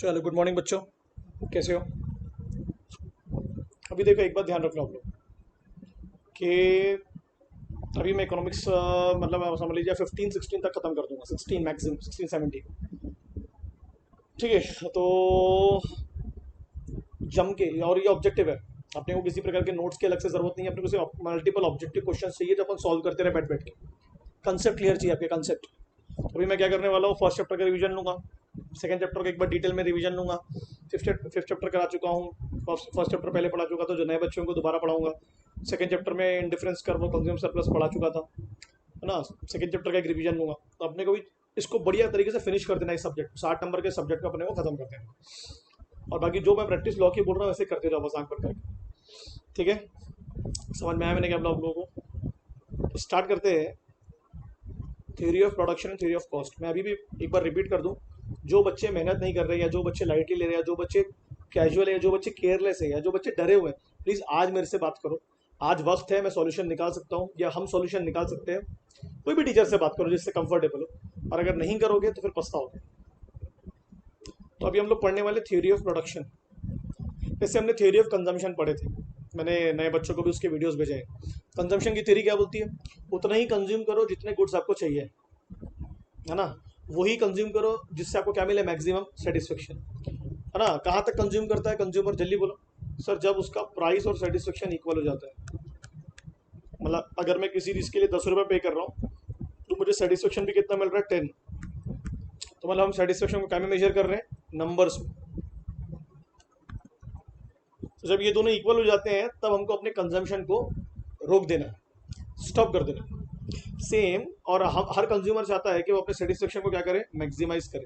चलो good morning बच्चों, कैसे हो? अभी देखो, एक बात ध्यान रखना आप लोग कि अभी मैं इकोनॉमिक्स मतलब आप समझ लीजिए 15-16 तक खत्म कर दूंगा, 16 मैक्सिमम, 16-17। ठीक है, तो जम के, और ये ऑब्जेक्टिव है। अपने को किसी प्रकार के नोट्स की अलग से जरूरत नहीं है, अपने को सिर्फ मल्टीपल ऑब्जेक्टिव क्वेश्चन चाहिए जो अपन सॉल्व करते रहे बैठ बैठ के। कंसेप्ट क्लियर चाहिए आपके, कंसेप्ट। अभी मैं क्या करने वाला हूँ, फर्स्ट चैप्टर का रिवीजन लूंगा, सेकंड चैप्टर का एक बार डिटेल में रिवीजन लूंगा, फिफ्थ चैप्टर करा चुका हूँ, फर्स्ट चैप्टर पहले पढ़ा चुका था, जो नए बच्चों को दोबारा पढ़ाऊंगा। सेकंड चैप्टर में इंडिफरेंस कर्व, कंज्यूम सरप्लस पढ़ा चुका था, है ना। सेकंड चैप्टर का एक रिवीजन लूंगा, तो अपने को भी इसको बढ़िया तरीके से फिनिश कर देना। इस सब्जेक्ट 60 नंबर के सब्जेक्ट को अपने को खत्म कर देना। और बाकी जो मैं प्रैक्टिस लॉ की बोल रहा हूँ वैसे करते जाओ बस, आंख बंद करके। ठीक है, समझ में आया मैंने क्या बोला आप लोगों को? तो स्टार्ट करते हैं। Theory of production and theory of cost. मैं अभी भी एक बार रिपीट कर दूं, जो बच्चे मेहनत नहीं कर रहे, या जो बच्चे लाइटली ले रहे हैं, जो बच्चे कैजुअल है, जो बच्चे केयरलेस है, या जो बच्चे डरे हुए हैं, प्लीज़ आज मेरे से बात करो। आज वक्त है, मैं सॉल्यूशन निकाल सकता हूँ, या हम सॉल्यूशन निकाल सकते हैं। कोई भी टीचर से बात करो जिससे कंफर्टेबल हो, और अगर नहीं करोगे तो फिर पछताओगे। तो अभी हम लोग पढ़ने वाले थ्योरी ऑफ प्रोडक्शन। जैसे हमने थ्योरी ऑफ कंजम्पशन पढ़े थे, मैंने नए बच्चों को भी उसके वीडियोस भेजे हैं। कंजम्पशन की थ्योरी क्या बोलती है? उतना ही कंज्यूम करो जितने गुड्स आपको चाहिए, है ना। वही कंज्यूम करो जिससे आपको क्या मिले, मैक्सिमम सेटिस्फेक्शन, है ना। कहाँ तक कंज्यूम करता है कंज्यूमर, जल्दी बोलो सर। जब उसका प्राइस और सेटिस्फेक्शन इक्वल हो जाता है। मतलब अगर मैं किसी चीज़ के लिए 10 रुपये पे कर रहा हूँ, तो मुझे सेटिस्फेक्शन भी कितना मिल रहा है, 10। तो मतलब हम सेटिस्फेक्शन को क्या में मेजर कर रहे हैं, नंबर्स में। तो जब ये दोनों इक्वल हो जाते हैं तब हमको अपने कंजम्पशन को रोक देना है, स्टॉप कर देना है। सेम, और हम हर कंज्यूमर चाहता है कि वो अपने सेटिस्फेक्शन को क्या करे, मैक्सिमाइज करे।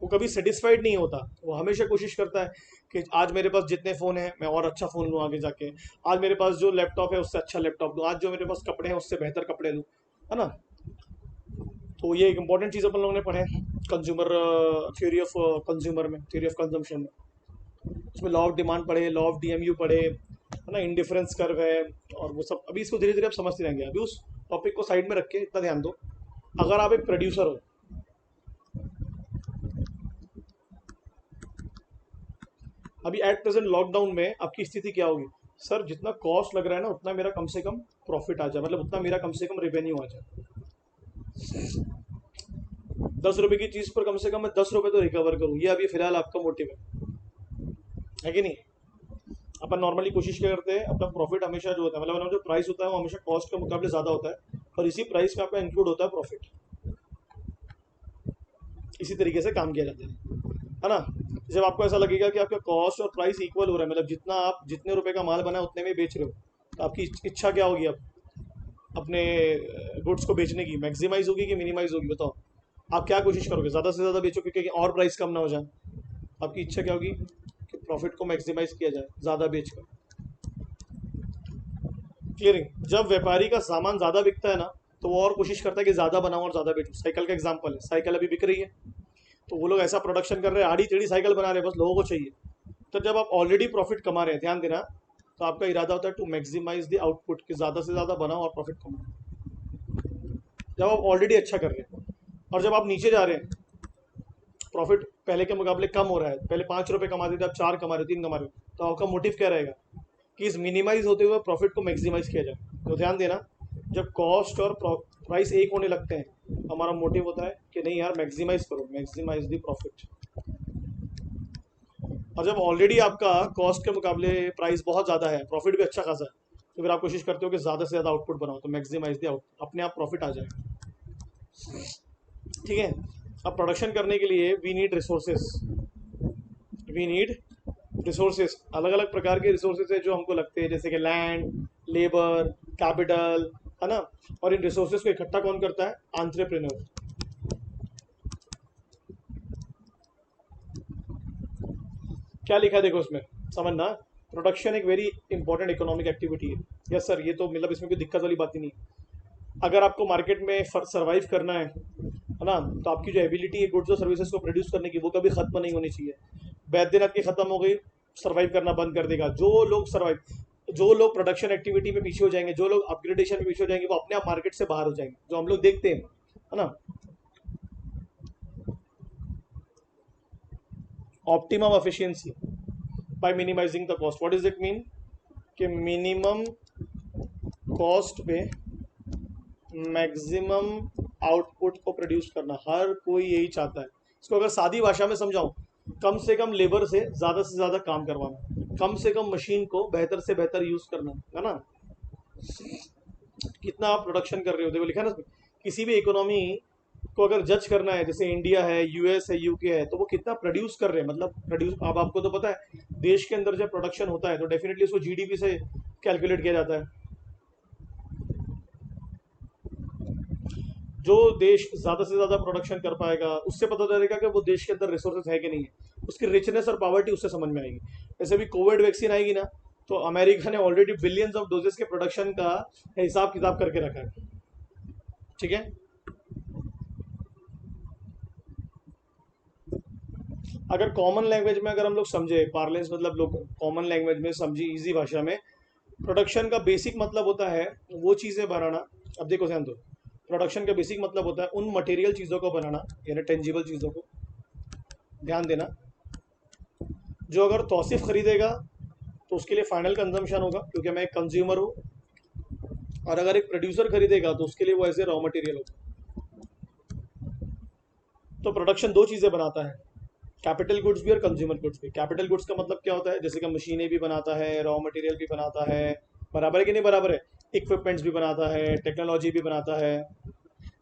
वो कभी सेटिस्फाइड नहीं होता, वो हमेशा कोशिश करता है कि आज मेरे पास जितने फ़ोन हैं मैं और अच्छा फ़ोन लूँ आगे जाके, आज मेरे पास जो लैपटॉप है उससे अच्छा लैपटॉप लूँ, आज जो मेरे पास कपड़े हैं उससे बेहतर कपड़े लूँ, है ना। तो ये एक इंपॉर्टेंट चीज़ अपन लोगों ने पढ़े, कंज्यूमर थ्योरी ऑफ कंज्यूमर में, थ्योरी ऑफ कंजम्पशन में। उसमें लॉ ऑफ डिमांड पढ़े, लॉ ऑफ डीएमयू पढ़े, है ना, इंडिफरेंस कर्व है, और वो सब अभी इसको धीरे धीरे आप समझते रहेंगे। अभी उस टॉपिक को साइड में रख के इतना ध्यान दो, अगर आप एक प्रोड्यूसर हो, अभी एट प्रेजेंट लॉकडाउन में आपकी स्थिति क्या होगी? सर जितना कॉस्ट लग रहा है ना, उतना मेरा कम से कम प्रॉफिट आ जाए, मतलब उतना मेरा कम से कम रेवेन्यू आ जाए। 10 रुपए की चीज़ पर कम से कम मैं 10 रुपए तो रिकवर करूँ, ये अभी फिलहाल आपका मोटिव है कि नहीं? अपन नॉर्मली कोशिश क्या करते हैं, अपना प्रॉफिट हमेशा जो होता है, मतलब अपना जो प्राइस होता है वो हमेशा कॉस्ट के मुकाबले ज़्यादा होता है, और इसी प्राइस में आपका इंक्लूड होता है प्रॉफिट। इसी तरीके से काम किया जाता है ना। जब आपको ऐसा लगेगा कि आपका कॉस्ट और प्राइस इक्वल हो रहा है, मतलब जितना आप जितने रुपए का माल बना है उतने में बेच रहे हो, तो आपकी इच्छा क्या होगी अब, अपने गुड्स को बेचने की मैक्सिमाइज होगी कि मिनिमाइज होगी, बताओ। आप क्या कोशिश करोगे, ज़्यादा से ज़्यादा बेचो क्योंकि और प्राइस कम ना हो जाए। आपकी इच्छा क्या होगी कि प्रॉफिट को मैक्सिमाइज किया जाए ज़्यादा बेचकर। क्लियरिंग, जब व्यापारी का सामान ज़्यादा बिकता है ना, तो वो और कोशिश करता है कि ज़्यादा बनाऊं और ज़्यादा बेचूं। साइकिल का एग्जांपल है, साइकिल अभी बिक रही है, तो वो लोग ऐसा प्रोडक्शन कर रहे हैं, आड़ी टेढ़ी साइकिल बना रहे हैं, बस लोगों को चाहिए। तो जब आप ऑलरेडी प्रॉफिट कमा रहे हैं, ध्यान देना, तो आपका इरादा होता है टू मैक्सिमाइज द आउटपुट, कि ज़्यादा से ज़्यादा बनाओ और प्रॉफिट कमाओ। जब आप ऑलरेडी अच्छा कर रहे हैं, और जब आप नीचे जा रहे हैं, प्रॉफिट पहले के मुकाबले कम हो रहा है, पहले 5 रुपये कमाते थे, आप 4 कमा रहे हो, 3 कमा रहे हो, तो आपका मोटिव क्या रहेगा कि इस मिनिमाइज होते हुए प्रॉफिट को मैक्सिमाइज किया जाए। तो ध्यान देना, जब कॉस्ट और प्राइस एक होने लगते हैं, हमारा मोटिव होता है कि नहीं यार, मैक्सिमाइज करो, मैक्सिमाइज द प्रॉफिट। और जब ऑलरेडी आपका कॉस्ट के मुकाबले प्राइस बहुत ज़्यादा है, प्रॉफिट भी अच्छा खासा है, तो फिर आप कोशिश करते हो कि ज़्यादा से ज़्यादा आउटपुट बनाओ, तो मैक्सिमाइज द आउटपुट, अपने आप प्रॉफिट आ जाएगा। ठीक है। अब प्रोडक्शन करने के लिए we need resources, we need resources. अलग अलग प्रकार के रिसोर्सेज है जो हमको लगते हैं, जैसे कि लैंड, लेबर, कैपिटल, है ना। और इन रिसोर्सेज को इकट्ठा कौन करता है? एंटरप्रेन्योर। क्या लिखा है देखो उसमें, समझना। प्रोडक्शन एक वेरी इंपॉर्टेंट इकोनॉमिक एक्टिविटी है। यस सर, ये तो मतलब इसमें कोई दिक्कत वाली बात ही नहीं है। अगर आपको मार्केट में सर्वाइव करना है ना, तो आपकी जो एबिलिटी है गुड्स और सर्विसेज को प्रोड्यूस करने की, वो कभी खत्म नहीं होनी चाहिए। वैद्यनाथ की खत्म हो गई, सर्वाइव करना बंद कर देगा। जो लोग प्रोडक्शन एक्टिविटी में पीछे हो जाएंगे, जो लोग अपग्रेडेशन में पीछे हो जाएंगे, वो अपने आप मार्केट से बाहर हो जाएंगे, जो हम लोग देखते हैं, है ना। Optimum efficiency by minimising the cost. What is it mean कि मिनिमम कॉस्ट पे मैक्सिमम आउटपुट को प्रोड्यूस करना, हर कोई यही चाहता है। इसको अगर सादी भाषा में समझाऊं, कम से कम लेबर से ज़्यादा काम करवाना, कम से कम मशीन को बेहतर से बेहतर यूज़ करना, है ना। कितना आप प्रोडक्शन कर रहे हो, देखो लिखा है ना किसी भी इकोनॉमी को अगर जज करना है, जैसे इंडिया है, यूएस है, यूके है, तो वो कितना प्रोड्यूस कर रहे हैं, मतलब प्रोड्यूस। अब आपको तो पता है देश के अंदर जब प्रोडक्शन होता है तो डेफिनेटली उसको जीडीपी से कैलकुलेट किया जाता है। जो देश ज़्यादा से ज़्यादा प्रोडक्शन कर पाएगा उससे पता चलेगा कि वो देश के अंदर रिसोर्सेज है कि नहीं है, उसकी रिचनेस और पावर्टी उससे समझ में आएगी। जैसे भी कोविड वैक्सीन आएगी ना, तो अमेरिका ने ऑलरेडी बिलियंस ऑफ डोजेस के प्रोडक्शन का हिसाब किताब करके रखा है, ठीक है। अगर कॉमन लैंग्वेज में अगर हम लोग समझे, पार्लेंस मतलब लोग कॉमन लैंग्वेज में समझी, इजी भाषा में, प्रोडक्शन का बेसिक मतलब होता है वो चीज़ें बनाना। अब देखो ध्यान दो, प्रोडक्शन का बेसिक मतलब होता है उन मटेरियल चीज़ों को बनाना, यानी टेंजिबल चीज़ों को, ध्यान देना, जो अगर तौसीफ खरीदेगा तो उसके लिए फाइनल कंजम्पशन होगा क्योंकि मैं एक कंज्यूमर हूँ, और अगर एक प्रोड्यूसर खरीदेगा तो उसके लिए वो एज ए रॉ मटेरियल होगा। तो प्रोडक्शन दो चीज़ें बनाता है, कैपिटल गुड्स भी और कंज्यूमर गुड्स भी। कैपिटल गुड्स का मतलब क्या होता है, जैसे कि मशीनें भी बनाता है, रॉ मटेरियल भी बनाता है, बराबर है कि नहीं बराबर है, इक्विपमेंट्स भी बनाता है, टेक्नोलॉजी भी बनाता है।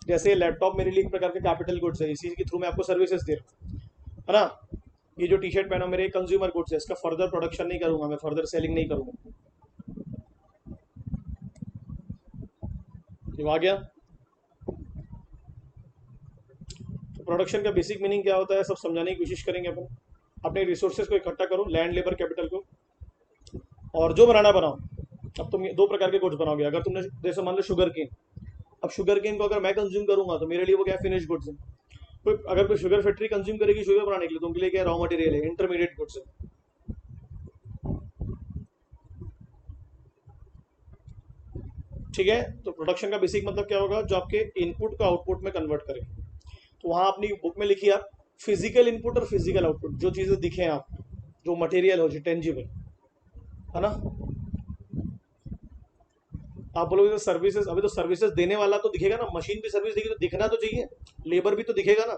जैसे लैपटॉप मेरे लिए एक प्रकार के कैपिटल गुड्स है, इसी के थ्रू मैं आपको सर्विसेज दे रहा हूँ, है ना। ये जो टी शर्ट पहना मेरे कंज्यूमर गुड्स है, इसका फर्दर प्रोडक्शन नहीं करूंगा मैं, फर्दर सेलिंग नहीं करूंगा। ये आ गया। तो प्रोडक्शन का बेसिक मीनिंग क्या होता है सब समझाने की कोशिश करेंगे अपन। अपने रिसोर्सेज को इकट्ठा करो, लैंड, लेबर, कैपिटल को, और जो बनाना बनाओ। अब तुम दो प्रकार के गुड्स बनाओगे। अगर तुमने जैसे मान लो शुगर केन, अब शुगर केन को अगर मैं कंज्यूम करूंगा तो मेरे लिए वो क्या फिनिश गुड्स है। कोई अगर कोई शुगर फैक्ट्री कंज्यूम करेगी शुगर बनाने के लिए, तो उनके लिए क्या रॉ मटेरियल है, इंटरमीडिएट गुड्स है। ठीक है। तो प्रोडक्शन का बेसिक मतलब क्या होगा, जो आपके इनपुट को आउटपुट में कन्वर्ट करे। तो वहां अपनी बुक में लिखिए आप, फिजिकल इनपुट और फिजिकल आउटपुट, जो चीजें दिखे आप, जो मटेरियल हो, जो टेंजिबल, है ना। आप बोलोगे तो सर्विसेज, अभी तो सर्विसेज देने वाला तो दिखेगा ना, मशीन भी सर्विस देगी तो दिखना तो चाहिए, लेबर भी तो दिखेगा ना,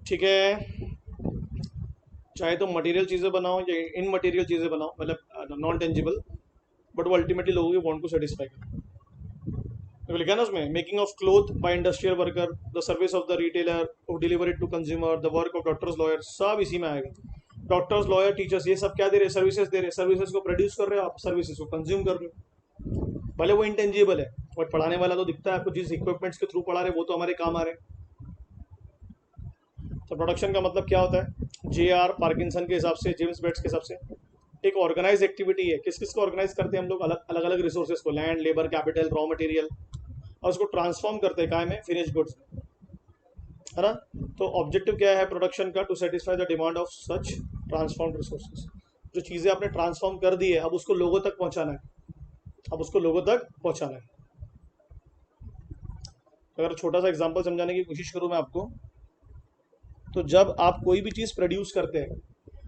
ठीक है। चाहे तो मटेरियल चीज़ें बनाओ या इन मटेरियल चीज़ें बनाओ, मतलब नॉन टेंजिबल, बट वो अल्टीमेटली लोगों के वांट को सेटिस्फाई करे। तो लिखा है ना उसमें, making of cloth by industrial worker, the service of the retailer who deliver it to consumer, the work of doctors, lawyer, सब इसी में आएगा। डॉक्टर्स, लॉयर, टीचर्स, ये सब क्या दे रहे हैं, सर्विसेज दे रहे हैं। सर्विसेज को प्रोड्यूस कर रहे हो आप, सर्विसेज को कंज्यूम कर रहे हो, भले वो इंटेंजिबल है, बट पढ़ाने वाला तो दिखता है आपको, जिस इक्विपमेंट्स के थ्रू पढ़ा रहे वो तो हमारे काम आ रहे हैं। तो प्रोडक्शन का मतलब क्या होता है, जे आर पार्किंसन के हिसाब से, जेम्स बेट्स के हिसाब से, एक ऑर्गेनाइज एक्टिविटी है। किस किस को ऑर्गेनाइज करते हैं हम लोग, अलग अलग अलग रिसोर्सेज को, land, labour, capital, raw material, और उसको ट्रांसफॉर्म करते हैं काय में, फिनिश गुड्स में, है ना। तो ऑब्जेक्टिव क्या है प्रोडक्शन का, to satisfy the demand of such transformed resources. जो चीज़ें आपने ट्रांसफॉर्म कर दी है, अब उसको लोगों तक पहुंचाना है, अब उसको लोगों तक पहुंचाना है। अगर छोटा सा एग्जांपल समझाने की कोशिश करूं मैं आपको, तो जब आप कोई भी चीज़ प्रोड्यूस करते हैं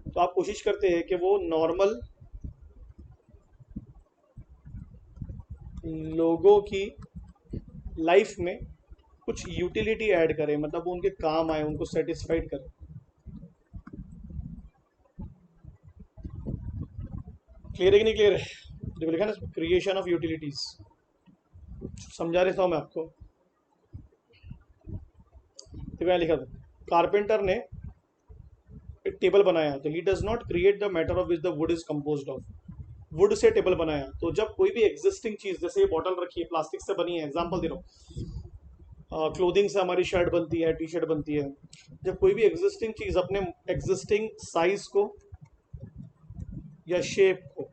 तो आप कोशिश करते हैं कि वो नॉर्मल लोगों की लाइफ में कुछ यूटिलिटी ऐड करे, मतलब वो उनके काम आए, उनको सेटिस्फाइड करे। क्लियर है कि नहीं क्लियर है, जो लिखा ना क्रिएशन ऑफ यूटिलिटीज, समझा रहा था मैं आपको। तो मैं लिखा था, कारपेंटर ने एक टेबल बनाया, तो he does not create the matter of which the wood is composed of. Would say table बनाया, तो जब कोई भी एग्जिस्टिंग चीज, जैसे ये बॉटल रखी है प्लास्टिक से बनी है, एग्जांपल दे रहा हूँ, क्लोथिंग से हमारी शर्ट बनती है, टी शर्ट बनती है। जब कोई भी एग्जिस्टिंग चीज अपने एग्जिस्टिंग साइज को या शेप को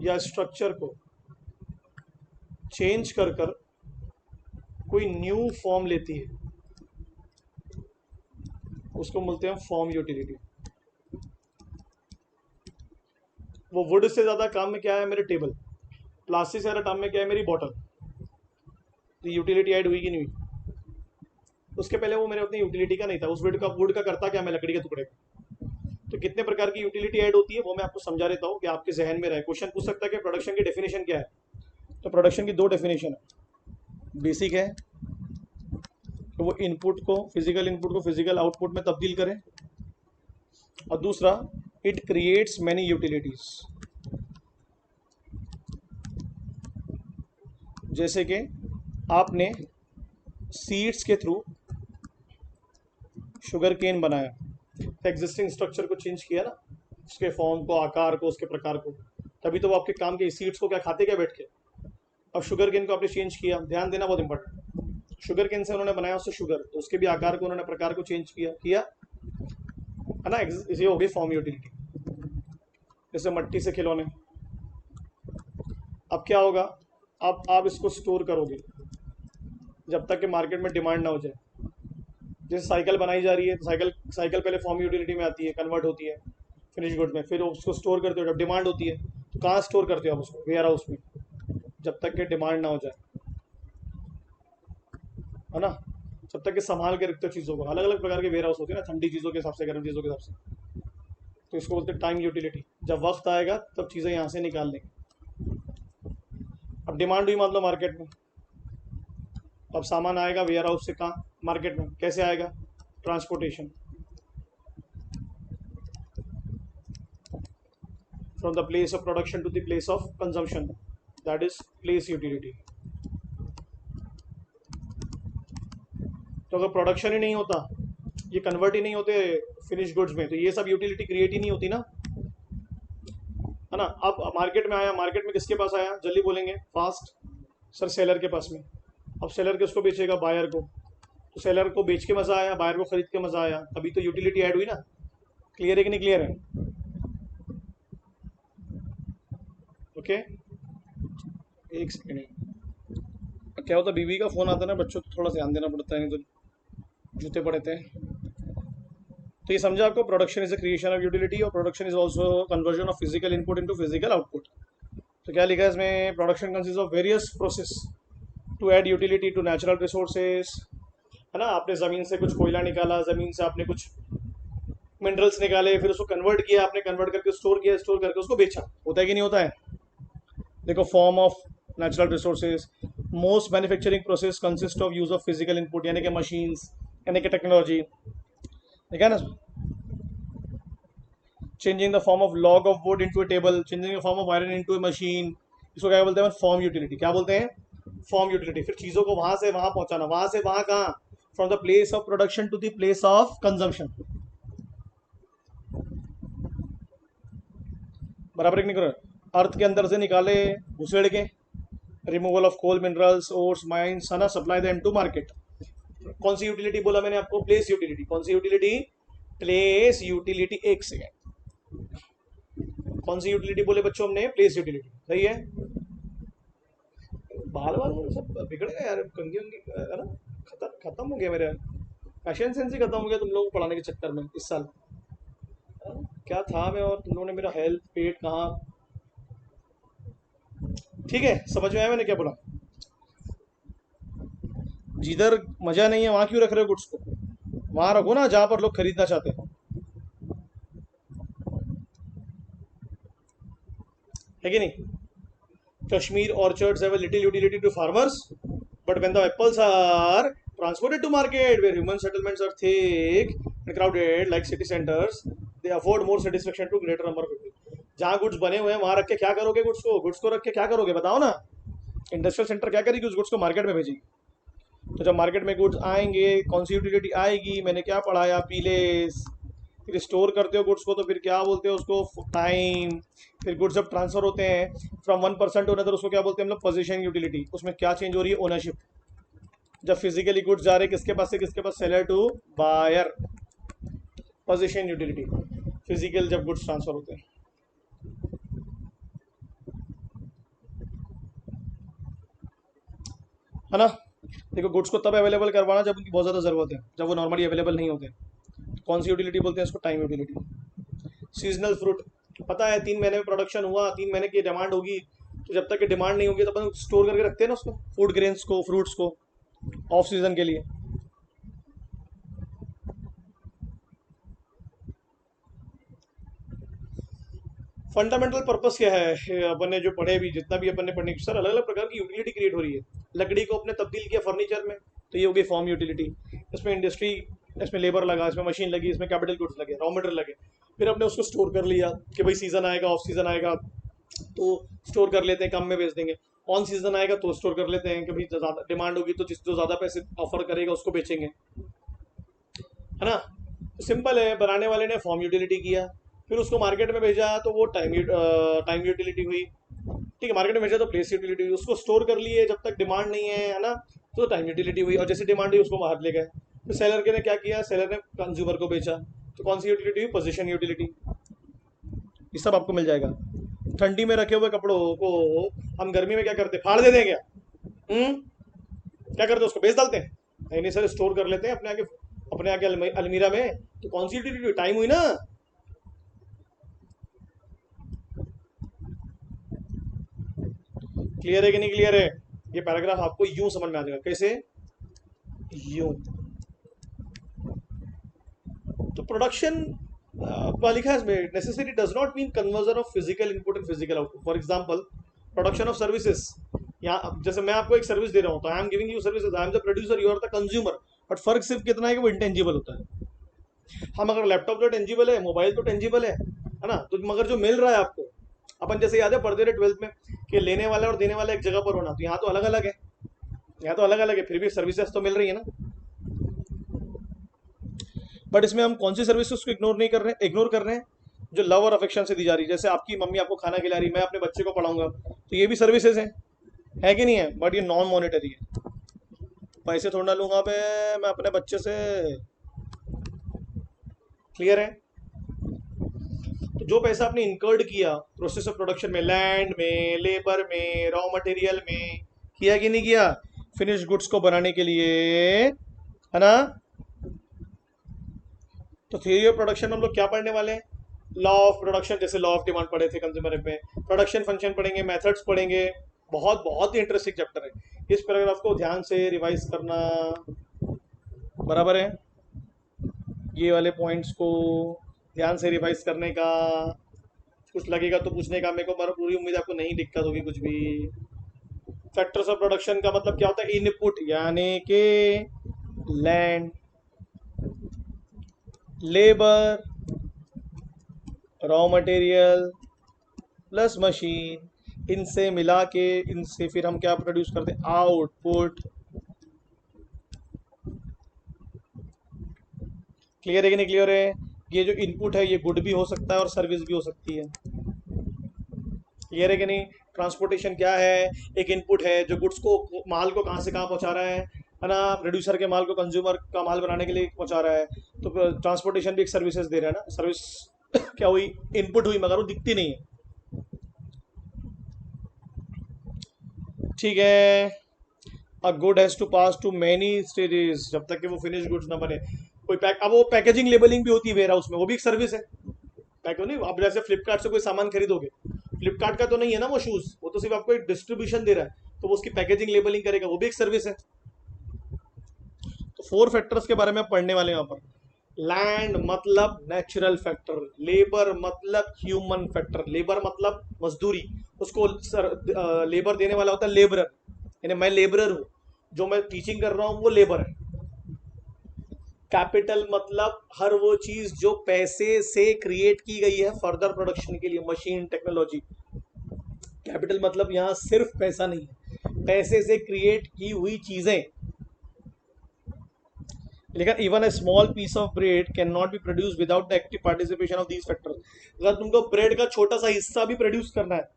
या स्ट्रक्चर को चेंज कर कर कोई न्यू फॉर्म लेती है, उसको बोलते हैं फॉर्म यूटिलिटी। वो वुड से ज्यादा काम में क्या है, मेरे टेबल, प्लास्टिक से ज्यादा काम में क्या है, मेरी बॉटल। तो यूटिलिटी ऐड हुई कि नहीं हुई, उसके पहले वो मेरे उतनी यूटिलिटी का नहीं था, उस वुड का करता क्या मैं लकड़ी के टुकड़े का। तो कितने प्रकार की यूटिलिटी ऐड होती है वो मैं आपको समझा देता हूँ कि आपके जहन में रहे। क्वेश्चन पूछ सकता है कि प्रोडक्शन की डेफिनेशन क्या है। तो प्रोडक्शन की दो डेफिनेशन है। बेसिक है तो वो इनपुट को, फिजिकल इनपुट को फिजिकल आउटपुट में तब्दील करें, और दूसरा इट क्रिएट्स मैनी यूटिलिटीज। जैसे कि आपने सीड्स के थ्रू शुगर केन बनाया, एग्जिस्टिंग स्ट्रक्चर को चेंज किया ना, उसके फॉर्म को, आकार को, उसके प्रकार को, तभी तो वो आपके काम के सीड्स को क्या खाते क्या बैठ के। अब शुगर केन को आपने चेंज किया, ध्यान देना बहुत इंपॉर्टेंट। शुगर केन से उन्होंने बनाया उससे शुगर, तो उसके भी आकार को उन्होंने, प्रकार को चेंज किया है ना। इसी हो गई फॉर्म यूटिलिटी। जैसे मट्टी से खिलौने, अब क्या होगा, अब आप इसको स्टोर करोगे जब तक कि मार्केट में डिमांड ना हो जाए। जैसे साइकिल बनाई जा रही है, तो साइकिल साइकिल पहले फॉर्म यूटिलिटी में आती है, कन्वर्ट होती है फिनिश गुड में, फिर उसको स्टोर करते हो जब डिमांड होती है। तो कहाँ स्टोर करते हो आप उसको? वेयर हाउस में, जब तक कि डिमांड ना हो जाए, है ना। जब तक कि संभाल के रखते हो चीज़ों को। अलग अलग प्रकार के वेयर हाउस होते हैं ना, ठंडी चीज़ों के हिसाब से, गर्म चीज़ों के हिसाब से। तो इसको बोलते हैं टाइम यूटिलिटी। जब वक्त आएगा तब चीज़ें यहाँ से निकाल लेंगे। अब डिमांड हुई मान लो मार्केट में, अब सामान आएगा वेयर हाउस से कहाँ? मार्केट में। कैसे आएगा? Transportation, from the place of production to the place of consumption, that is place utility. तो अगर प्रोडक्शन ही नहीं होता, ये कन्वर्ट ही नहीं होते फिनिश गुड्स में, तो ये सब यूटिलिटी क्रिएट ही नहीं होती ना, है ना। अब मार्केट में आया, मार्केट में किसके पास आया? जल्दी बोलेंगे, फास्ट सर, सेलर के पास में। अब सेलर किसको बेचेगा? बायर को। तो सेलर को बेच के मजा आया, बायर को खरीद के मजा आया, तभी तो यूटिलिटी ऐड हुई ना। क्लियर है कि नहीं क्लियर है? ओके, एक सेकेंड। क्या होता है, बीवी का फोन आता है ना, बच्चों को थोड़ा ध्यान देना पड़ता है, नहीं तो जूते पड़ते हैं। तो ये समझा आपको, production is the creation of utility और production is also conversion of physical input into physical output. तो क्या लिखा है इसमें? Production consist of various process to add utility to natural resources, है ना। आपने ज़मीन से कुछ कोयला निकाला, ज़मीन से आपने कुछ मिनरल्स निकाले, फिर उसको कन्वर्ट किया, आपने कन्वर्ट करके स्टोर किया, स्टोर करके उसको बेचा। होता है कि नहीं होता है? देखो, form of natural resources, most manufacturing process consist of use of physical input, यानी कि मशीन्स, यानी कि टेक्नोलॉजी। देखा ना, changing the form of log of would into a table, changing the form of iron into a machine, इसको क्या बोलते हैं? Form utility. क्या बोलते हैं? Form utility. फिर चीज़ों को वहां से वहां पहुंचाना, वहां से वहां कहाँ? From the place of production to the place of consumption. बराबर नहीं करो? अर्थ के अंदर से निकाले, घुसेड़ के, removal of coal, minerals, ores, mines, है ना, सप्लाई देम टू मार्केट। कौन सी यूटिलिटी बोला मैंने आपको? Place utility. कौन सी यूटिलिटी? Place utility. एक सेकेंड, कौन सी यूटिलिटी बोले बच्चों हमने? Place utility. सही है। बाल बाल सब बिगड़ गए यार, कंगी उंगी, है ना। खत्म खत्म हो गया मेरा फैशन सेंस ही, खत्म हो गया तुम लोगों को पढ़ाने के चक्कर में इस साल। क्या था मैं, और तुम लोगों ने मेरा हेल्थ, पेट कहाँ। ठीक है, समझ में आया मैंने क्या बोला? जिधर मजा नहीं है वहां क्यों रख रहे हो गुड्स को? वहां रखो ना जहां पर लोग खरीदना चाहते हैं, है कि नहीं? Kashmir orchards have a little utility to farmers, but when the apples are transported to market where human settlements are thick and crowded like city centers, they afford more satisfaction to greater number of people. जहाँ goods बने हुए हैं वहां रख के क्या करोगे? Goods को रख के क्या करोगे बताओ ना? इंडस्ट्रियल सेंटर क्या करेगी? उस गुड्स को मार्केट में भेजेगी। तो जब मार्केट में गुड्स आएंगे, कौन सी यूटिलिटी आएगी? मैंने क्या पढ़ाया? पीलेस। फिर स्टोर करते हो गुड्स को, तो फिर क्या बोलते हो उसको? टाइम। फिर गुड्स जब ट्रांसफर होते हैं from one person to another, उसको क्या बोलते हैं हम लोग? Position utility. उसमें क्या चेंज हो रही है? ओनरशिप। जब फिजिकली गुड्स जा रहे हैं किसके पास से किसके पास? Seller to buyer. Position utility. Physical जब गुड्स ट्रांसफर होते हैं, है ना। देखो, गुड्स को तब अवेलेबल करवाना जब उनकी बहुत ज़्यादा ज़रूरत है, जब वो नॉर्मली अवेलेबल नहीं होते। कौन सी यूटिलिटी बोलते हैं इसको? Time utility. सीजनल फ्रूट, पता है 3 महीने में प्रोडक्शन हुआ, 3 महीने की डिमांड होगी, तो जब तक कि डिमांड नहीं होगी तब अपन स्टोर करके रखते हैं ना उसको, फूड ग्रेन्स को, फ्रूट्स को, ऑफ सीजन के लिए। फंडामेंटल पर्पस क्या है, अपन ने जो पढ़े भी, जितना भी अपन ने पढ़ने की सर, अलग अलग प्रकार की यूटिलिटी क्रिएट हो रही है। लकड़ी को अपने तब्दील किया फर्नीचर में, तो ये हो गई फॉर्म यूटिलिटी। इसमें इंडस्ट्री, इसमें लेबर लगा, इसमें मशीन लगी, इसमें कैपिटल गुड्स लगे, रॉ मटेरियल लगे। फिर अपने उसको स्टोर कर लिया कि भाई सीजन आएगा, ऑफ सीजन आएगा तो स्टोर कर लेते हैं, कम में बेच देंगे। ऑन सीजन आएगा तो स्टोर कर लेते हैं कि भाई ज़्यादा डिमांड होगी तो जिस जो ज़्यादा पैसे ऑफर करेगा उसको बेचेंगे, है ना। सिंपल है, बनाने वाले ने फॉर्म यूटिलिटी किया, फिर उसको मार्केट में भेजा तो वो टाइम यूटिलिटी हुई। ठीक है, मार्केट में भेजा तो प्लेस यूटिलिटी हुई, उसको स्टोर कर लिए जब तक डिमांड नहीं है ना, तो टाइम यूटिलिटी हुई, और जैसे डिमांड हुई उसको बाहर ले गए। फिर सेलर के ने क्या किया, सेलर ने कंज्यूमर को बेचा, तो कौन सी यूटिलिटी हुई, पोजीशन यूटिलिटी। ये सब आपको मिल जाएगा। ठंडी में रखे हुए कपड़ों को हम गर्मी में क्या करते हैं, फाड़ देते हैं क्या? क्या करते हैं, उसको बेच डालते हैं? नहीं नहीं सर, स्टोर कर लेते हैं अपने आगे अलमीरा में। तो कौन सी यूटिलिटी, टाइम हुई ना। क्लियर है कि नहीं क्लियर है? ये पैराग्राफ आपको यूं समझ में आ जाएगा, कैसे, यूं। तो प्रोडक्शन लिखा है इसमें, necessity does not mean conversion of physical input and physical output. For example, production of services, यहाँ जैसे मैं आपको एक सर्विस दे रहा हूँ, तो I am giving you services, I am the producer, you are the consumer. But फर्क सिर्फ कितना है कि वो इंटेंजिबल होता है। हम अगर लैपटॉप तो टेंजिबल है, मोबाइल तो टेंजिबल है ना। तो मगर जो मिल रहा है आपको, अपन जैसे याद है पढ़ते रहे 12th में कि लेने वाला और देने वाला एक जगह पर होना, तो यहाँ तो अलग अलग है, यहाँ तो अलग अलग है, फिर भी सर्विसेज तो मिल रही है ना। बट इसमें हम कौन सी सर्विसेज को इग्नोर नहीं कर रहे हैं, इग्नोर कर रहे हैं जो लव और अफेक्शन से दी जा रही है। जैसे आपकी मम्मी आपको खाना खिला रही, मैं अपने बच्चे को पढ़ाऊंगा, तो ये भी सर्विसेज है कि नहीं है? बट ये नॉन मॉनेटरी है, पैसे थोड़ा ना लूंगा मैं अपने बच्चे से। क्लियर है? तो जो पैसा आपने इनकर्ड किया प्रोसेस ऑफ प्रोडक्शन में, लैंड में, लेबर में, रॉ मटेरियल में, किया कि नहीं किया, फिनिश गुड्स को बनाने के लिए, है ना। तो थ्योरी ऑफ प्रोडक्शन में हम लोग क्या पढ़ने वाले हैं, लॉ ऑफ प्रोडक्शन, जैसे लॉ ऑफ डिमांड पढ़े थे कंज्यूमर में, प्रोडक्शन फंक्शन पढ़ेंगे, मेथड्स पढ़ेंगे। बहुत बहुत ही इंटरेस्टिंग चैप्टर है। इस पैराग्राफ को ध्यान से रिवाइज करना, बराबर है। ये वाले पॉइंट्स को ध्यान से रिवाइज करने का, कुछ लगेगा तो पूछने का, मेरे को पूरी उम्मीद आपको नहीं दिक्कत होगी कुछ भी। फैक्टर्स ऑफ प्रोडक्शन का मतलब क्या होता है, इनपुट यानी कि land, labour, raw material plus machine, इनसे मिला के, इनसे फिर हम क्या प्रोड्यूस करते हैं, आउटपुट। क्लियर है कि नहीं क्लियर है? ये जो इनपुट है ये गुड भी हो सकता है और सर्विस भी हो सकती है। क्लियर है कि नहीं? ट्रांसपोर्टेशन क्या है, एक इनपुट है जो गुड्स को, माल को कहाँ से कहाँ पहुँचा रहा है ना, प्रोड्यूसर के माल को कंज्यूमर का माल बनाने के लिए पहुँचा रहा है। तो ट्रांसपोर्टेशन भी एक सर्विसेज दे रहा है ना। सर्विस क्या हुई, इनपुट हुई, मगर वो दिखती नहीं है। ठीक है। A good has to pass to many stages, जब तक कि वो फिनिश गुड्स ना बने। कोई पैक, अब वो पैकेजिंग लेबलिंग भी होती है वेयर हाउस में, वो भी एक सर्विस है। पैक नहीं, आप जैसे फ्लिपकार्ट से कोई सामान खरीदोगे, फ्लिपकार्ट का तो नहीं है ना वो शूज, वो तो सिर्फ आपको एक डिस्ट्रीब्यूशन दे रहा है, तो वो उसकी पैकेजिंग लेबलिंग करेगा, वो भी एक सर्विस है। तो 4 फैक्टर्स के बारे में पढ़ने वाले हैं यहाँ पर। लैंड मतलब नेचुरल फैक्टर, लेबर मतलब ह्यूमन फैक्टर, लेबर मतलब मजदूरी, उसको लेबर देने वाला होता है लेबरर, यानी मैं लेबरर हूँ, जो मैं टीचिंग कर रहा हूँ वो लेबर है। कैपिटल मतलब हर वो चीज जो पैसे से क्रिएट की गई है फर्दर प्रोडक्शन के लिए, मशीन, टेक्नोलॉजी। कैपिटल मतलब यहाँ सिर्फ पैसा नहीं है, पैसे से क्रिएट की हुई चीजें। लेकिन even a small piece of bread can not be produce without the active participation of these factors. अगर तुमको ब्रेड का छोटा सा हिस्सा भी प्रोड्यूस करना है,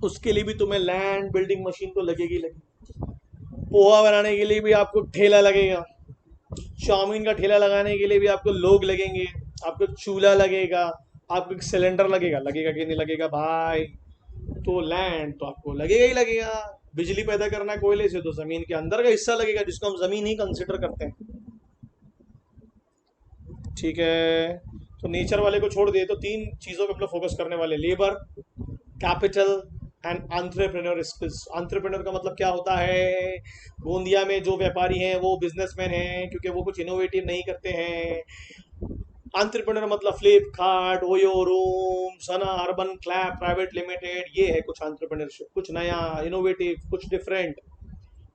उसके लिए भी तुम्हें लैंड, बिल्डिंग, मशीन तो लगेगी लगेगी। पोहा बनाने के लिए भी आपको ठेला लगेगा, चाउमीन का ठेला लगाने के लिए भी आपको लोग लगेंगे, आपको चूल्हा लगेगा, आपको एक सिलेंडर लगेगा, लगेगा कि नहीं लगेगा भाई? तो लैंड तो आपको लगेगा ही लगेगा। बिजली पैदा करना है कोयले से, तो जमीन के अंदर का हिस्सा लगेगा, जिसको हम जमीन ही कंसिडर करते हैं। ठीक है, तो नेचर वाले को छोड़ दिए, तो 3 चीजों पे हम लोग फोकस करने वाले, labour, capital and entrepreneur skills. Entrepreneur का मतलब क्या होता है, गोंदिया में जो व्यापारी हैं वो बिजनेसमैन हैं, क्योंकि वो कुछ इनोवेटिव नहीं करते हैं, एंटरप्रेन्योर मतलब फ्लिपकार्ट, ओयो रूम, सना अर्बन क्लैप प्राइवेट लिमिटेड, ये है कुछ एंटरप्रेन्योरशिप, कुछ नया, इनोवेटिव, कुछ different.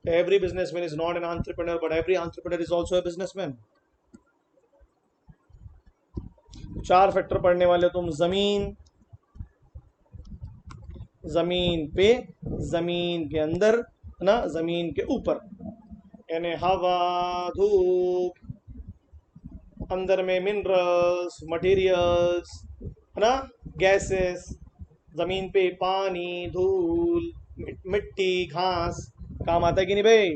Every businessman is not an entrepreneur, but every entrepreneur is also a businessman. चार फैक्टर पढ़ने वाले तुम. जमीन, जमीन पे, जमीन के अंदर, है ना, जमीन के ऊपर, यानी हवा, धूप, अंदर में मिनरल्स, मटेरियल्स, है ना, गैसेस, जमीन पे पानी, धूल, मिट्टी, घास, काम आता है कि नहीं भाई.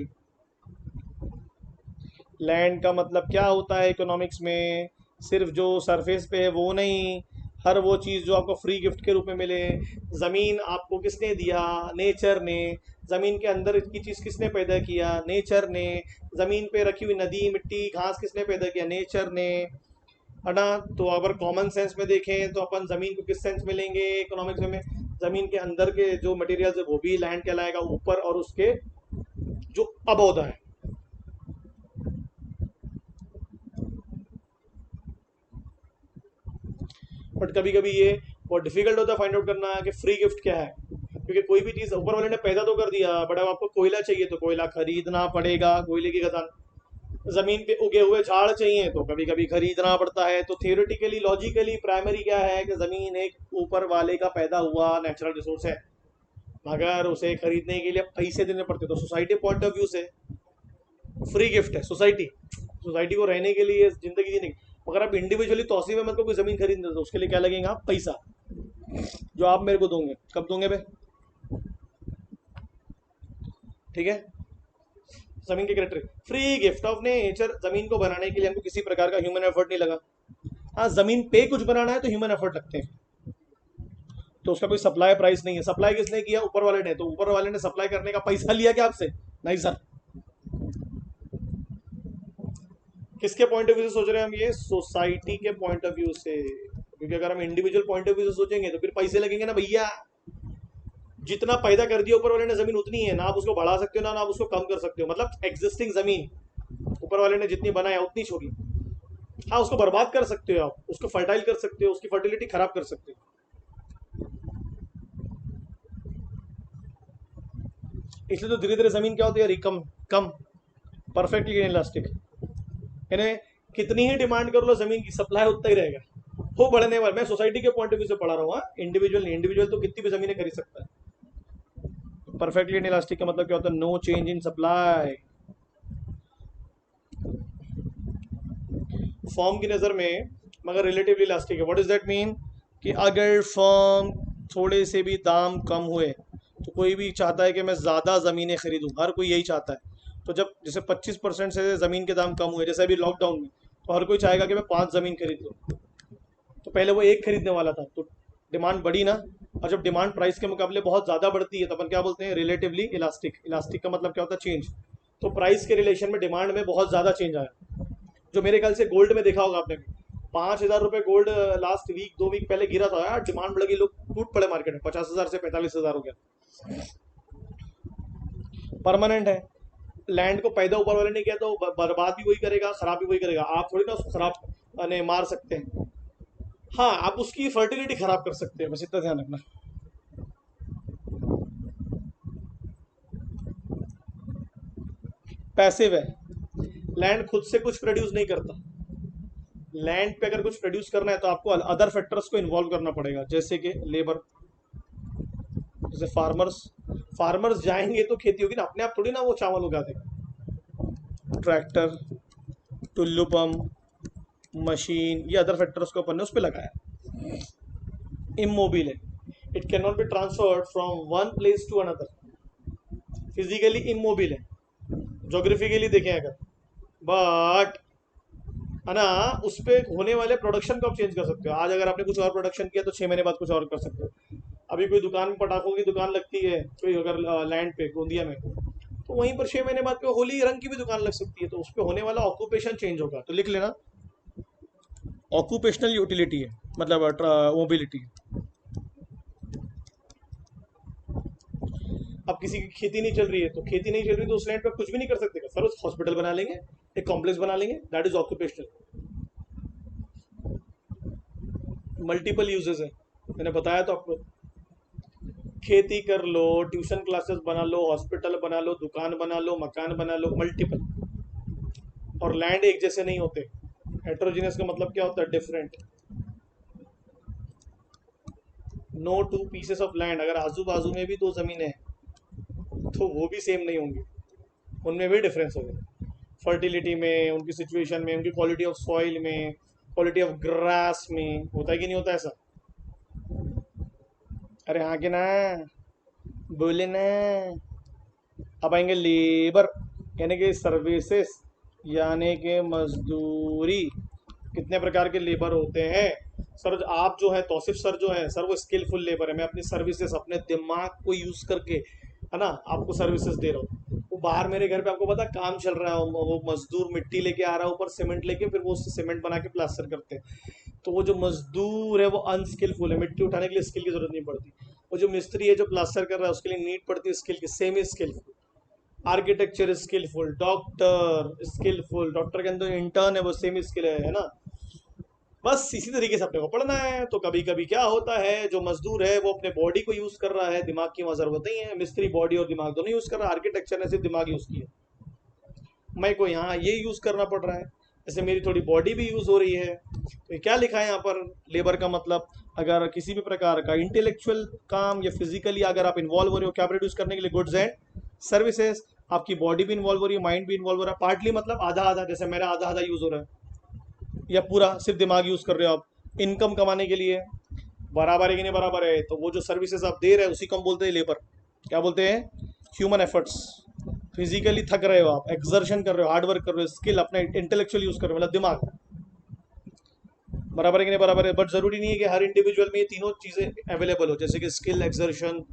लैंड का मतलब क्या होता है इकोनॉमिक्स में? सिर्फ जो सरफेस पे है वो नहीं, हर वो चीज़ जो आपको फ्री गिफ्ट के रूप में मिले. ज़मीन आपको किसने दिया? नेचर ने. ज़मीन के अंदर की चीज़ किसने पैदा किया? नेचर ने. ज़मीन पे रखी हुई नदी, मिट्टी, घास किसने पैदा किया? नेचर ने, है ना. तो अगर कॉमन सेंस में देखें तो अपन ज़मीन को किस सेंस में लेंगे इकोनॉमिक्स में? ज़मीन के अंदर के जो मटेरियल्स है वो भी लैंड कहलाएगा, ऊपर और उसके जो अबोधा है. बट कभी कभी ये बहुत डिफिकल्ट होता है फाइंड आउट करना कि फ्री गिफ्ट क्या है, क्योंकि कोई भी चीज़ ऊपर वाले ने पैदा तो कर दिया, बट अब आपको कोयला चाहिए तो कोयला खरीदना पड़ेगा, कोयले की खदान. जमीन पे उगे हुए झाड़ चाहिए तो कभी कभी खरीदना पड़ता है. तो थियोरेटिकली, लॉजिकली, प्राइमरी क्या है कि जमीन एक ऊपर वाले का पैदा हुआ नेचुरल रिसोर्स है, मगर उसे खरीदने के लिए पैसे देने पड़ते. तो सोसाइटी पॉइंट ऑफ व्यू से फ्री गिफ्ट है सोसाइटी. सोसाइटी को रहने के लिए, जिंदगी जीने की. मगर आप इंडिविजुअली तौसीफ अहमद को कोई जमीन खरीदने दो, उसके लिए क्या लगेगा? पैसा, जो आप मेरे को दोगे. कब दोगे बे? ठीक है. जमीन के character, free gift of nature. जमीन को बनाने के लिए हमको किसी प्रकार का ह्यूमन एफर्ट नहीं लगा. हाँ, जमीन पे कुछ बनाना है तो ह्यूमन एफर्ट लगते हैं, तो उसका कोई सप्लाई प्राइस नहीं है. सप्लाई किसने किया? ऊपर वाले ने. तो ऊपर वाले ने सप्लाई करने का पैसा लिया क्या आपसे? नहीं सर. किसके पॉइंट ऑफ व्यू से सोच रहे हैं हम? ये सोसाइटी के पॉइंट ऑफ व्यू से. क्योंकि अगर हम इंडिविजुअल पॉइंट ऑफ व्यू से सोचेंगे तो फिर पैसे लगेंगे ना भैया. जितना पैदा कर दिया ऊपर वाले ने जमीन उतनी है ना, आप उसको बढ़ा सकते हो ना आप उसको कम कर सकते हो. मतलब एग्जिस्टिंग जमीन ऊपर वाले ने जितनी बनाया उतनी छोड़ी. हाँ, उसको बर्बाद कर सकते हो, आप उसको फर्टाइल कर सकते हो, उसकी फर्टिलिटी खराब कर सकते हो. इसलिए तो धीरे धीरे जमीन क्या होती है? कम, कम, परफेक्टली इलास्टिक. यानी कितनी ही डिमांड कर लो जमीन की, सप्लाई उतना ही रहेगा. वो बढ़ने वाला. मैं सोसाइटी के पॉइंट ऑफ व्यू से पढ़ा रहा हूँ, इंडिविजुअल नहीं. इंडिविजुअल तो कितनी भी जमीनें खरीद सकता है. परफेक्टली इलास्टिक का मतलब क्या होता है? No change in supply. Firm की नज़र में मगर रिलेटिवली इलास्टिक है. What is that mean? कि अगर फॉर्म थोड़े से भी दाम कम हुए तो कोई भी चाहता है कि मैं ज़्यादा ज़मीनें खरीदूं. हर कोई यही चाहता है. तो जब जैसे 25% से ज़मीन के दाम कम हुए, जैसे अभी लॉकडाउन में, तो हर कोई चाहेगा कि मैं 5 ज़मीन खरीद लूँ. तो पहले वो एक खरीदने वाला था, तो डिमांड बढ़ी ना. और जब डिमांड प्राइस के मुकाबले बहुत ज़्यादा बढ़ती है तो अपन क्या बोलते हैं? Relatively elastic. इलास्टिक का मतलब क्या होता है? चेंज. तो प्राइस के रिलेशन में डिमांड में बहुत ज़्यादा चेंज आया. जो मेरे ख्याल से गोल्ड में देखा होगा आपने, 5,000 रुपये गोल्ड लास्ट वीक, 2 वीक पहले गिरा था यार. डिमांड बढ़ गई, लोग टूट पड़े मार्केट में. 50,000 से 45,000 हो गया. परमानेंट है. लैंड को पैदा ऊपर वाले ने किया तो बर्बाद भी वही करेगा, खराब भी वही करेगा. आप थोड़ी ना उसको खराब ने मार सकते हैं. हाँ, आप उसकी फर्टिलिटी खराब कर सकते हैं, बस इतना ध्यान रखना. पैसिव है. लैंड खुद से कुछ प्रोड्यूस नहीं करता. लैंड पे अगर कुछ प्रोड्यूस करना है तो आपको अदर फैक्टर्स को इन्वॉल्व करना पड़ेगा, जैसे कि लेबर. जैसे फार्मर्स, फार्मर्स जाएंगे तो खेती होगी ना. अपने आप थोड़ी ना वो चावल उगा देगा. ट्रैक्टर, टुल्लू पंप, मशीन, ये अदर फैक्टर्स को अपन ने उस पर लगाया. इमोबिल है. It can not be transferred from one place to another. Physically immobile है. जोग्राफिकली देखें अगर, बट, है ना, उस पर होने वाले प्रोडक्शन को आप चेंज कर सकते हो. आज अगर आपने कुछ और प्रोडक्शन किया तो 6 महीने बाद कुछ और कर सकते हो. अभी कोई दुकान में पटाखों की दुकान लगती है कोई अगर लैंड पे गोंदिया में, तो वहीं पर 6 महीने बाद पे होली रंग की भी दुकान लग सकती है. तो उस पर होने वाला ऑक्यूपेशन चेंज होगा. तो लिख लेना, ऑक्यूपेशनल यूटिलिटी है, मतलब मोबिलिटी. अब किसी की खेती नहीं चल रही है, तो खेती नहीं चल रही तो उस लैंड पर कुछ भी नहीं कर सकते. सर उस हॉस्पिटल बना लेंगे, एक कॉम्प्लेक्स बना लेंगे, that is occupational. Multiple uses है, मैंने बताया तो आपको। खेती कर लो, ट्यूशन क्लासेस बना लो, हॉस्पिटल बना लो, दुकान बना लो, मकान बना लो, मल्टीपल। और लैंड एक जैसे नहीं होते, हेट्रोजीनियस का मतलब क्या होता है? Different. No two pieces of land, अगर आजू बाजू में भी दो जमीनें हैं तो वो भी सेम नहीं होंगी, उनमें भी डिफरेंस होगा। फर्टिलिटी में, उनकी सिचुएशन में, उनकी क्वालिटी ऑफ सॉइल में, क्वालिटी ऑफ ग्रास में, होता है कि नहीं होता ऐसा? अरे हाँ कि ना, बोले ना। अब आएंगे लेबर, यानी कि सर्विसेज, यानी कि मजदूरी। कितने प्रकार के लेबर होते हैं सर? आप जो है तौसिफ सर जो है सर, वो स्किलफुल लेबर है। मैं अपनी सर्विसेज, अपने दिमाग को यूज करके, है ना, आपको सर्विसेज दे रहा हूँ। वो बाहर मेरे घर पे आपको पता काम चल रहा है, वो मजदूर मिट्टी लेके आ रहा है, ऊपर सीमेंट लेके, फिर वो उससे सीमेंट बना के प्लास्टर करते हैं। तो वो जो मजदूर है वो अनस्किलफुल है, मिट्टी उठाने के लिए स्किल की जरूरत नहीं पड़ती। वो जो मिस्त्री है जो प्लास्टर कर रहा है उसके लिए नीड पड़ती है स्किल की, semi skilful. Architecture skilful, doctor skilful, doctor के अंदर इंटर्न है वो सेमी स्किल है ना। बस इसी तरीके से अपने को पढ़ना है। तो कभी कभी क्या होता है, जो मजदूर है वो अपने बॉडी को यूज कर रहा है, दिमाग की वहां जरूरत नहीं है। मिस्त्री बॉडी और दिमाग दोनों यूज कर रहा है, आर्किटेक्चर ने सिर्फ दिमाग यूज किया। मैं को यहाँ ये यूज करना पड़ रहा है, जैसे मेरी थोड़ी बॉडी भी यूज हो रही है। तो ये क्या लिखा है यहाँ पर? लेबर का मतलब अगर किसी भी प्रकार का इंटेलेक्चुअल काम या फिजिकली अगर आप इन्वॉल्व हो रहे हो क्या प्रोड्यूस करने के लिए, गुड्स एंड सर्विसेज। आपकी बॉडी भी इन्वॉल्व हो रही है, माइंड भी इन्वॉल्व हो रहा है। पार्टली मतलब आधा आधा, जैसे मेरा आधा आधा यूज हो रहा है, या पूरा सिर्फ दिमाग यूज कर रहे हो आप इनकम कमाने के लिए। बराबर है कि नहीं बराबर है? तो वो जो सर्विसेज आप दे रहे हैं उसी को हम बोलते हैं लेबर। क्या बोलते हैं? Human efforts. फिजिकली थक रहे हो आप, एक्सर्शन कर रहे हो, हार्ड वर्क कर रहे हो, स्किल अपना इंटेलेक्चुअल यूज कर रहे हो, मतलब दिमाग। बराबर है कि नहीं बराबर है? बट जरूरी नहीं है कि हर इंडिविजुअल में ये तीनों चीजें अवेलेबल हो, जैसे कि स्किल, एक्सर्शन,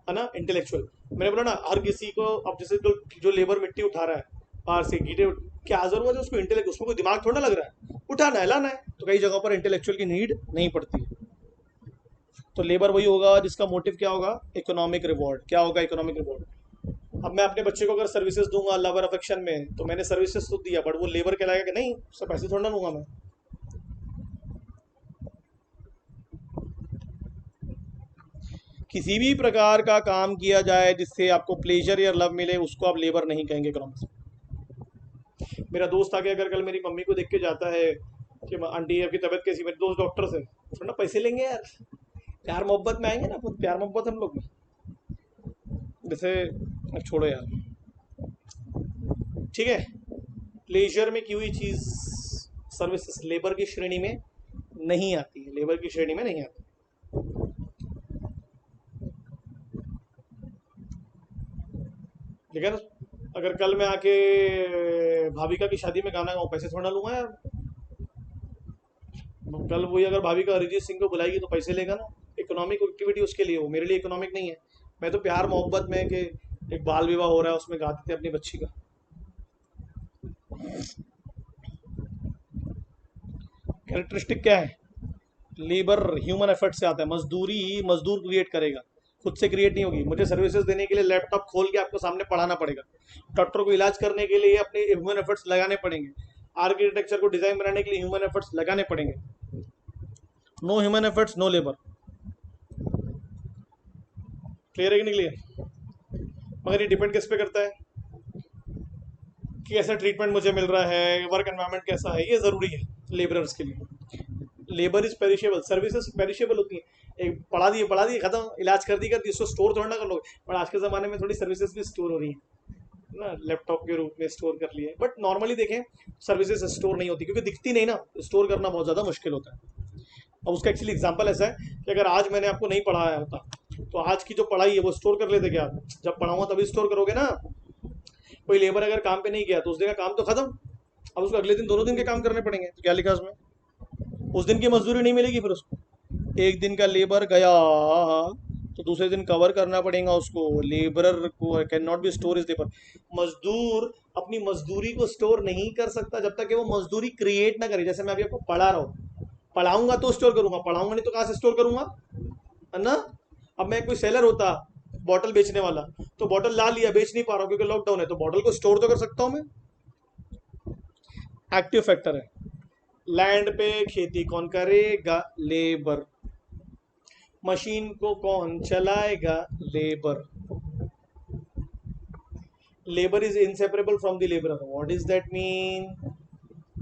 है ना, इंटेलेक्चुअल। मैंने बोला ना, हर किसी को अब जैसे जो लेबर मिट्टी उठा रहा है बाहर से, गीटे, क्या जरूरत है उसको इंटेलेक्ट, उसमें कोई दिमाग थोड़ा लग रहा है, उठाना है लाना है। तो कई जगहों पर इंटेलेक्चुअल की नीड नहीं पड़ती है। तो लेबर वही होगा जिसका मोटिव क्या होगा? Economic reward. क्या होगा? Economic reward. अब मैं अपने बच्चे को अगर सर्विसेज दूंगा लवर अफेक्शन में, तो मैंने सर्विसेज तो दिया, बट वो लेबर कहलाएगा कि नहीं? उससे पैसे थोड़ा ना लूंगा मैं। किसी भी प्रकार का काम किया जाए जिससे आपको प्लेजर या लव मिले, उसको आप लेबर नहीं कहेंगे इकोनॉमिक्स में। मेरा दोस्त आके अगर कल मेरी मम्मी को देख के जाता है कि आंटी आपकी तबीयत कैसी, मेरे दोस्त डॉक्टर से, थोड़ा पैसे लेंगे यार, प्यार मोहब्बत में आएंगे ना, प्यार मोहब्बत हम लोग में। जैसे अब छोड़ो यार, ठीक है। प्लेजर में की हुई चीज सर्विसेज लेबर की श्रेणी में नहीं आती है, लेबर की श्रेणी में नहीं आती। ठीक है ना? अगर कल मैं आके भाविका की शादी में गाना गाऊं, पैसे थोड़ा लूंगा यार। कल वही अगर भाविका अरिजीत सिंह को बुलाएगी तो पैसे लेगा ना। इकोनॉमिक एक्टिविटी उसके लिए, वो मेरे लिए इकोनॉमिक नहीं है। मैं तो प्यार मोहब्बत में कि एक बाल विवाह हो रहा है उसमें गा देते अपनी बच्ची का। कैरेक्टरिस्टिक क्या है? लेबर ह्यूमन एफर्ट से आता है, मजदूरी ही मजदूर क्रिएट करेगा, खुद से क्रिएट नहीं होगी। मुझे सर्विसेज देने के लिए लैपटॉप खोल के आपको सामने पढ़ाना पड़ेगा, डॉक्टर को इलाज करने के लिए अपने ह्यूमन एफर्ट्स लगाने पड़ेंगे, आर्किटेक्चर को डिजाइन बनाने के लिए ह्यूमन एफर्ट्स लगाने पड़ेंगे। No human efforts no labour. Clear है कि नहीं क्लियर? मगर ये डिपेंड किस पे करता है कि कैसा ट्रीटमेंट मुझे मिल रहा है, वर्क एनवायरनमेंट कैसा है, ये जरूरी है लेबरर्स के लिए। Labour is perishable, services perishable होती है। एक पढ़ा दिए खत्म, इलाज कर दी, इसको स्टोर थोड़ा ना कर लोगे। पर आज के ज़माने में थोड़ी सर्विसेज भी स्टोर हो रही है ना, लैपटॉप के रूप में स्टोर कर लिए। बट नॉर्मली देखें, सर्विसेज स्टोर नहीं होती क्योंकि दिखती नहीं ना, स्टोर करना बहुत ज़्यादा मुश्किल होता है। अब उसका एक्चुअली एग्जाम्पल ऐसा है कि अगर आज मैंने आपको नहीं पढ़ाया होता तो आज की जो पढ़ाई है वो स्टोर कर लेते क्या आप? जब पढ़ाऊंगा तभी स्टोर करोगे ना। कोई लेबर अगर काम पे नहीं गया तो उस दिन का काम तो खत्म। अब उसको अगले दिन दोनों दिन के काम करने पड़ेंगे, तो क्या लिखा उसमें? उस दिन की मजदूरी नहीं मिलेगी फिर उसको। एक दिन का लेबर गया तो दूसरे दिन कवर करना पड़ेगा उसको। लेबरर को can not B store is labour. मजदूर अपनी मजदूरी को स्टोर नहीं कर सकता जब तक कि वो मजदूरी क्रिएट ना करे। जैसे मैं अभी आपको पढ़ा रहा हूँ, पढ़ाऊंगा तो स्टोर करूंगा, पढ़ाऊंगा नहीं तो कहाँ से स्टोर करूंगा, है ना? अब मैं कोई सेलर होता, बॉटल बेचने वाला, तो बॉटल ला लिया, बेच नहीं पा रहा हूँ क्योंकि लॉकडाउन है, तो बॉटल को स्टोर तो कर सकता हूँ मैं। एक्टिव फैक्टर है। लैंड पे खेती कौन करेगा? लेबर। मशीन को कौन चलाएगा? Labour. Labour is inseparable from the labourer. What is that mean?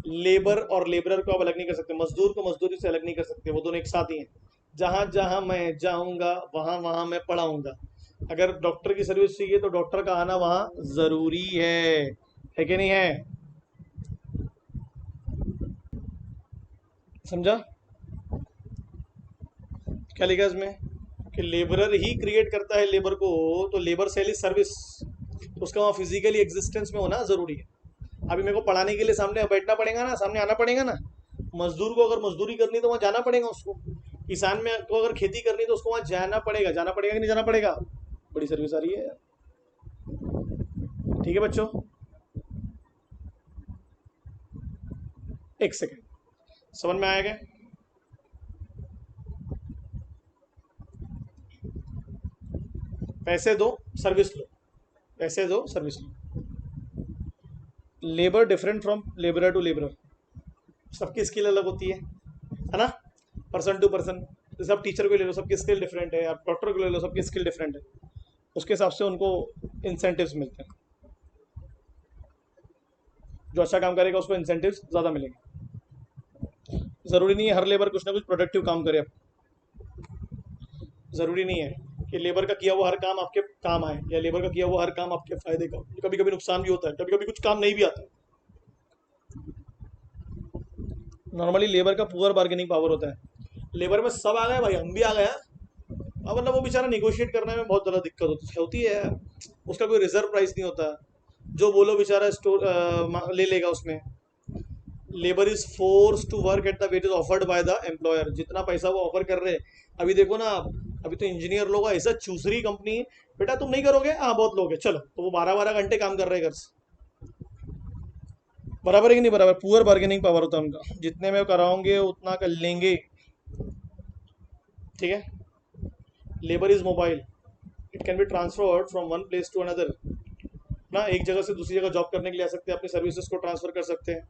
Labour और लेबरर को आप अलग नहीं कर सकते, मजदूर को मजदूरी से अलग नहीं कर सकते, वो दोनों एक साथ ही हैं। जहां जहां मैं जाऊंगा वहां वहां मैं पढ़ाऊंगा। अगर डॉक्टर की सर्विस चाहिए तो डॉक्टर का आना वहां जरूरी है कि नहीं है? समझा क्या लिखा है इसमें? कि लेबरर ही क्रिएट करता है लेबर को, तो लेबर सेल इज सर्विस, तो उसका वहाँ फिजिकली एग्जिस्टेंस में होना जरूरी है। अभी मेरे को पढ़ाने के लिए सामने बैठना पड़ेगा ना, सामने आना पड़ेगा ना। मजदूर को अगर मजदूरी करनी तो वहाँ जाना पड़ेगा उसको। किसान में को अगर खेती करनी तो उसको वहाँ जाना पड़ेगा कि नहीं जाना पड़ेगा? बड़ी सर्विस आ रही है। ठीक है बच्चों, एक सेकेंड, समझ में आएगा? पैसे दो सर्विस लो, पैसे दो सर्विस लो। Labour different from labourer to labourer, सबकी स्किल अलग होती है ना, पर्सन टू पर्सन। जैसे आप टीचर को ले लो, सबकी स्किल डिफरेंट है, आप डॉक्टर को ले लो, सबकी स्किल डिफरेंट है, उसके हिसाब से उनको इंसेंटिव्स मिलते हैं। जो अच्छा काम करेगा उसको इंसेंटिव्स ज़्यादा मिलेंगे। ज़रूरी नहीं है हर लेबर कुछ ना कुछ प्रोडक्टिव काम करे। ज़रूरी नहीं है कि लेबर का किया हुआ हर काम आपके काम आए, या लेबर का किया हुआ हर काम आपके फायदे का। कभी कभी नुकसान भी होता है, कभी कभी कुछ काम नहीं भी आता। नॉर्मली लेबर का पुअर बार्गेनिंग पावर होता है। लेबर में सब आ गए भाई, हम भी आ गए हैं। अब मतलब वो बेचारा निगोशिएट करने में बहुत ज़्यादा दिक्कत होती है। उसका कोई रिजर्व प्राइस नहीं होता, जो बोलो बेचारा स्टोर ले लेगा उसमें। Labour is force to work at the wages offered by the employer. जितना पैसा वो ऑफर कर रहे हैं, अभी देखो ना आप, अभी तो इंजीनियर लोग ऐसा चूसरी कंपनी, बेटा तुम नहीं करोगे, हाँ बहुत लोग हैं चलो, तो वो 12 12 घंटे काम कर रहे हैं घर से। बराबर है कि नहीं बराबर? पुअर बार्गेनिंग पावर होता है उनका, जितने में कराओगे उतना कर लेंगे। ठीक है। Labour is mobile, it can be transferred from one place to another ना, एक जगह से दूसरी जगह जॉब करने के लिए आ सकते हैं, अपनी सर्विसेज को ट्रांसफर कर सकते हैं।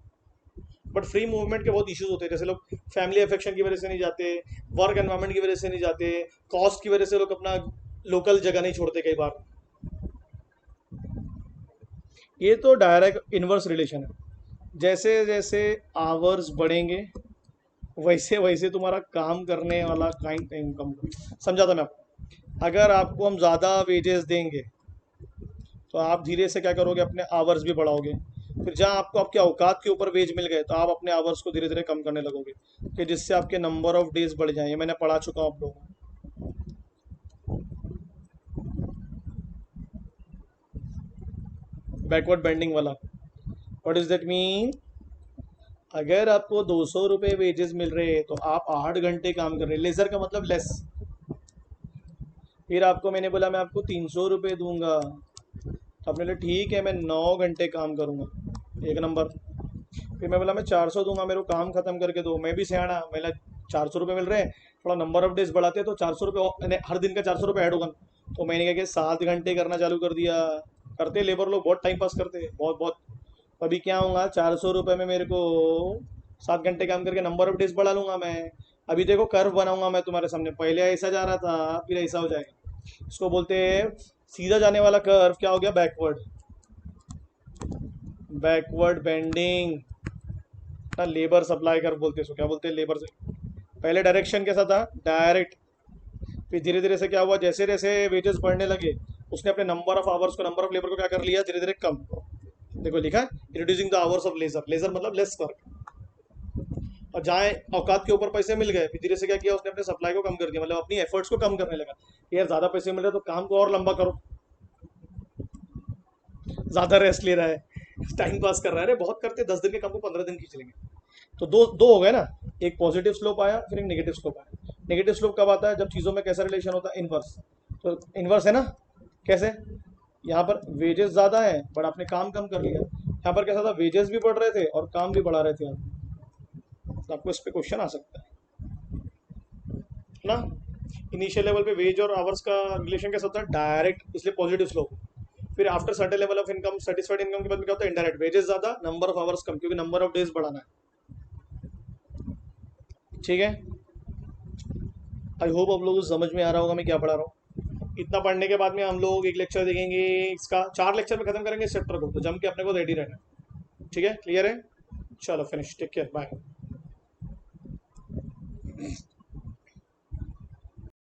बट फ्री मूवमेंट के बहुत इश्यूज होते हैं, जैसे लोग फैमिली अफेक्शन की वजह से नहीं जाते, वर्क एनवायरनमेंट की वजह से नहीं जाते, कॉस्ट की वजह से लोग अपना लोकल जगह नहीं छोड़ते कई बार। ये तो डायरेक्ट इनवर्स रिलेशन है। जैसे जैसे आवर्स बढ़ेंगे वैसे वैसे तुम्हारा काम करने वाला काइंड टाइम कम। समझा था मैं आपको? अगर आपको हम ज़्यादा वेजेस देंगे तो आप धीरे से क्या करोगे, अपने आवर्स भी बढ़ाओगे। फिर जहाँ आपको आपके औकात के ऊपर वेज मिल गए तो आप अपने आवर्स को धीरे धीरे कम करने लगोगे, कि जिससे आपके नंबर ऑफ डेज बढ़ जाएंगे। मैंने पढ़ा चुका हूँ आप लोगों को। बैकवर्ड बेंडिंग वाला, व्हाट इज दैट मीन? अगर आपको 200 रुपये वेजेस मिल रहे हैं तो आप 8 घंटे काम कर रहे हैं, लेजर का मतलब लेस। फिर आपको मैंने बोला मैं आपको 300 रुपये दूंगा, तो आपने बोला ठीक है मैं 9 घंटे काम करूंगा, एक नंबर। फिर मैं बोला मैं 400 दूंगा, मेरे को काम खत्म करके दो। मैं भी सियाना, मैं 400 रुपये मिल रहे हैं, थोड़ा नंबर ऑफ डेज बढ़ाते हैं तो 400 रुपये हर दिन का 400 रुपये ऐड होगा। तो मैंने क्या किया, 7 घंटे करना चालू कर दिया। करते लेबर लोग बहुत टाइम पास करते हैं, बहुत बहुत। अभी क्या होगा, 400 रुपये में मेरे को 7 घंटे काम करके नंबर ऑफ डेज बढ़ा लूंगा मैं। अभी देखो कर्व बनाऊंगा मैं तुम्हारे सामने, पहले ऐसा जा रहा था फिर ऐसा हो जाएगा। इसको बोलते हैं सीधा जाने वाला कर्व क्या हो गया, बैकवर्ड, बैकवर्ड बेंडिंग ना। लेबर सप्लाई कर्व बोलते हैं इसको, क्या बोलते हैं, लेबर से। पहले डायरेक्शन कैसा था, डायरेक्ट। फिर धीरे धीरे से क्या हुआ, जैसे जैसे वेजेस बढ़ने लगे उसने अपने नंबर ऑफ आवर्स को, नंबर ऑफ लेबर को क्या कर लिया, धीरे धीरे कम। देखो लिखा है reducing the hours of leisure, leisure मतलब लेस वर्क। और जहाँ औकात के ऊपर पैसे मिल गए, फिर धीरे से क्या किया उसने, अपने सप्लाई को कम कर दिया, मतलब अपनी एफर्ट्स को कम करने लगा। यार ज़्यादा पैसे मिल रहे हैं तो काम को और लंबा करो, ज़्यादा रेस्ट ले रहा है, टाइम पास कर रहा है, अरे बहुत करते 10 दिन के काम को 15 दिन खींच लेंगे। तो दो दो हो गए ना, एक पॉजिटिव स्लोप आया, फिर एक नेगेटिव स्लोप आया। नेगेटिव स्लोप कब आता है, जब चीज़ों में कैसा रिलेशन होता है, इनवर्स। तो इनवर्स है ना, कैसे? यहाँ पर वेजेस ज़्यादा है बट आपने काम कम कर लिया। यहाँ पर कैसा था, वेजेस भी बढ़ रहे थे और काम भी बढ़ा रहे थे आप। तो आपको इस पर क्वेश्चन आ सकता है ना। इनिशियल लेवल पे वेज और आवर्स का रिलेशन कैसा होता है, डायरेक्ट, इसलिए पॉजिटिव स्लोप। फिर after certain level of income, satisfied income के बाद में क्या होता है, इनडायरेक्ट, वेजेस ज़्यादा, नंबर ऑफ आवर्स कम, क्योंकि नंबर ऑफ डेज बढ़ाना है। ठीक है, आई होप आप लोगों को समझ में आ रहा होगा मैं क्या पढ़ा रहा हूँ। इतना पढ़ने के बाद में हम लोग एक लेक्चर देखेंगे, इसका 4 लेक्चर में खत्म करेंगे इस चैप्टर को, तो जम के अपने को रेडी रहना है। ठीक है, क्लियर है? चलो फिनिश, टेक केयर, बाय।